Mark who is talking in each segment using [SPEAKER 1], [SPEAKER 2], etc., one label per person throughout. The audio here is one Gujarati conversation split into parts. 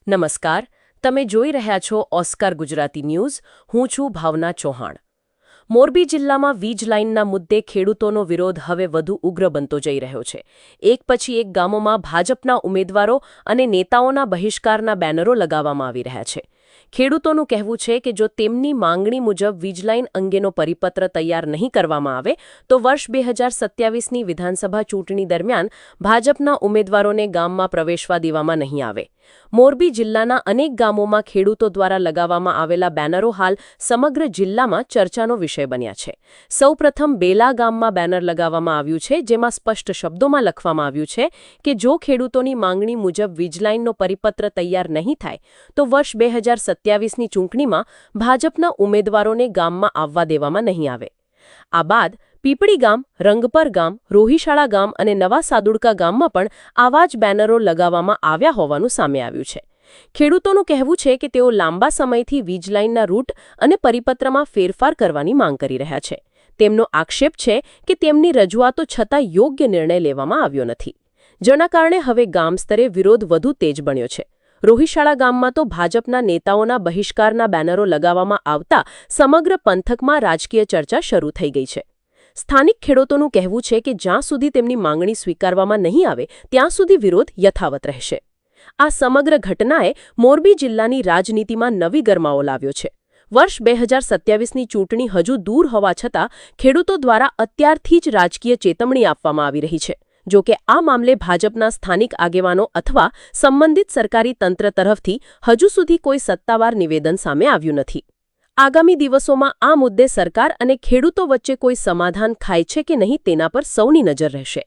[SPEAKER 1] નમસ્કાર, તમે જોઈ રહ્યા છો ઓસ્કાર ગુજરાતી ન્યૂઝ. હું છું ભાવના ચૌહાણ. મોરબી જિલ્લામાં વીજ લાઇનના મુદ્દે ખેડૂતોનો વિરોધ હવે વધુ ઉગ્ર બનતો જઈ રહ્યો છે. એક પછી એક ગામોમાં ભાજપના ઉમેદવારો અને નેતાઓના બહિષ્કારના બેનરો લગાવવામાં આવી રહ્યા છે. ખેડૂતોનું કહેવું છે કે જો તેમની માંગણી મુજબ વીજ લાઇન અંગેનો પરિપત્ર તૈયાર નહીં કરવામાં આવે તો વર્ષ 2027ની વિધાનસભા ચૂંટણી દરમિયાન ભાજપના ઉમેદવારોને ગામમાં પ્રવેશવા દેવામાં નહીં આવે. મોરબી જિલ્લાના અનેક ગામોમાં ખેડૂતો દ્વારા લગાવવામાં આવેલા બેનરો હાલ સમગ્ર જિલ્લામાં ચર્ચાનો વિષય બન્યા છે. સૌપ્રથમ બેલા ગામમાં બેનર લગાવવામાં આવ્યું છે, જેમાં સ્પષ્ટ શબ્દોમાં લખવામાં આવ્યું છે કે જો ખેડૂતોની માંગણી મુજબ વીજ લાઇનનો પરિપત્ર તૈયાર નહીં થાય તો વર્ષ 2027ની ચૂંટણીમાં ભાજપના ઉમેદવારોને ગામમાં આવવા દેવામાં નહીં આવે. આ બાદ પીપળી ગામ, રંગપર ગામ, રોહિશાળા ગામ અને નવા સાદુડકા ગામમાં પણ આવા જ બેનરો લગાવવામાં આવ્યા હોવાનું સામે આવ્યું છે. ખેડૂતોનું કહેવું છે કે તેઓ લાંબા સમયથી વીજ લાઇનના રૂટ અને પરિપત્રમાં ફેરફાર કરવાની માંગ કરી રહ્યા છે. તેમનો આક્ષેપ છે કે તેમની રજૂઆતો છતાં યોગ્ય નિર્ણય લેવામાં આવ્યો નથી, જેના કારણે હવે ગામ સ્તરે વિરોધ વધુ તેજ બન્યો છે. રોહિશાળા ગામમાં તો ભાજપના નેતાઓના બહિષ્કારના બેનરો લગાવવામાં આવતા સમગ્ર પંથકમાં રાજકીય ચર્ચા શરૂ થઈ ગઈ છે. સ્થાનિક ખેડૂતોનું કહેવું છે કે જ્યાં સુધી તેમની માંગણી સ્વીકારવામાં નહીં આવે ત્યાં સુધી વિરોધ યથાવત રહેશે. આ સમગ્ર ઘટનાએ મોરબી જિલ્લાની રાજનીતિમાં નવી ગરમાવો લાવ્યો છે. વર્ષ 2027ની ચૂંટણી હજુ દૂર હોવા છતાં ખેડૂતો દ્વારા અત્યારથી જ રાજકીય ચેતવણી આપવામાં આવી રહી છે. જો કે આ મામલે ભાજપના સ્થાનિક આગેવાનો અથવા સંબંધિત સરકારી તંત્ર તરફથી હજુ સુધી કોઈ સત્તાવાર નિવેદન સામે આવ્યું નથી. આગામી દિવસોમાં આ મુદ્દે સરકાર અને ખેડૂતો વચ્ચે કોઈ સમાધાન થાય છે કે નહીં તેના પર સૌની નજર રહેશે.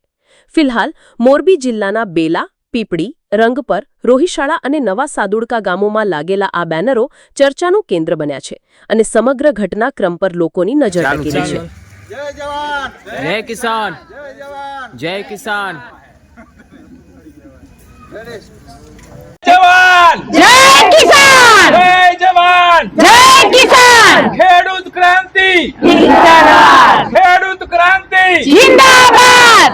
[SPEAKER 1] ફિલહાલ મોરબી જિલ્લાના બેલા, પીપળી, રંગપર, રોહિશાળા અને નવા સાદુડકા ગામોમાં લાગેલા આ બેનરો ચર્ચાનું કેન્દ્ર બન્યા છે અને સમગ્ર ઘટનાક્રમ પર લોકોની નજર ટકી રહી છે.
[SPEAKER 2] જય જવાન,
[SPEAKER 3] જય કિસાન,
[SPEAKER 2] જય જવાન,
[SPEAKER 3] જય કિસાન,
[SPEAKER 4] જવાન,
[SPEAKER 5] જય કિસાન,
[SPEAKER 4] જય જવાન,
[SPEAKER 5] જય કિસાન,
[SPEAKER 4] ખેડૂત ક્રાંતિ
[SPEAKER 5] જિંદાબાદ,
[SPEAKER 4] ખેડૂત ક્રાંતિ
[SPEAKER 5] જિંદાબાદ.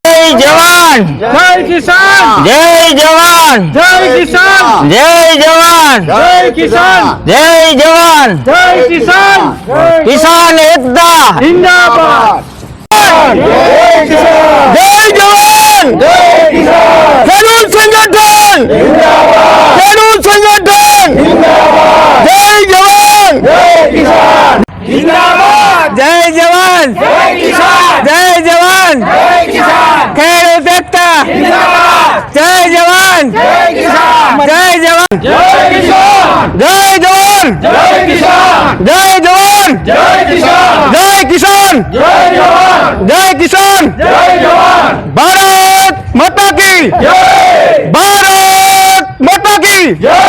[SPEAKER 6] જય જવાન,
[SPEAKER 4] જય કિસાન,
[SPEAKER 6] જય જવાન,
[SPEAKER 4] જય કિસાન,
[SPEAKER 6] જય જવાન,
[SPEAKER 4] જય કિસાન,
[SPEAKER 6] જય જવાન,
[SPEAKER 4] જય કિસાન,
[SPEAKER 6] કિસાન એકતા
[SPEAKER 4] જિંદાબાદ, જય કિસાન,
[SPEAKER 6] જય જવાન,
[SPEAKER 4] જય કિસાન,
[SPEAKER 6] ખેડૂત સંગઠન
[SPEAKER 4] જિંદાબાદ,
[SPEAKER 6] ખેડૂત સંગઠન
[SPEAKER 4] જિંદાબાદ,
[SPEAKER 6] જય જવાન,
[SPEAKER 4] જય કિસાન, જિંદાબાદ,
[SPEAKER 6] જય જવાન,
[SPEAKER 4] જય કિસાન,
[SPEAKER 6] જય જવાન,
[SPEAKER 4] જય કિસાન,
[SPEAKER 6] ખેડૂત એકતા
[SPEAKER 4] જિંદાબાદ,
[SPEAKER 6] જય જવાન,
[SPEAKER 4] જય કિસાન,
[SPEAKER 6] જય જવાન,
[SPEAKER 4] જય કિસાન,
[SPEAKER 6] જય જવાન,
[SPEAKER 4] જય કિસાન,
[SPEAKER 6] જય જવાન,
[SPEAKER 4] જય કિસાન,
[SPEAKER 6] જય કિસાન,
[SPEAKER 4] જય જવાન,
[SPEAKER 6] જય કિસાન,
[SPEAKER 4] જય જવાન,
[SPEAKER 6] ભારત માતા કી
[SPEAKER 4] જય
[SPEAKER 6] ભારત માતા કી
[SPEAKER 4] જય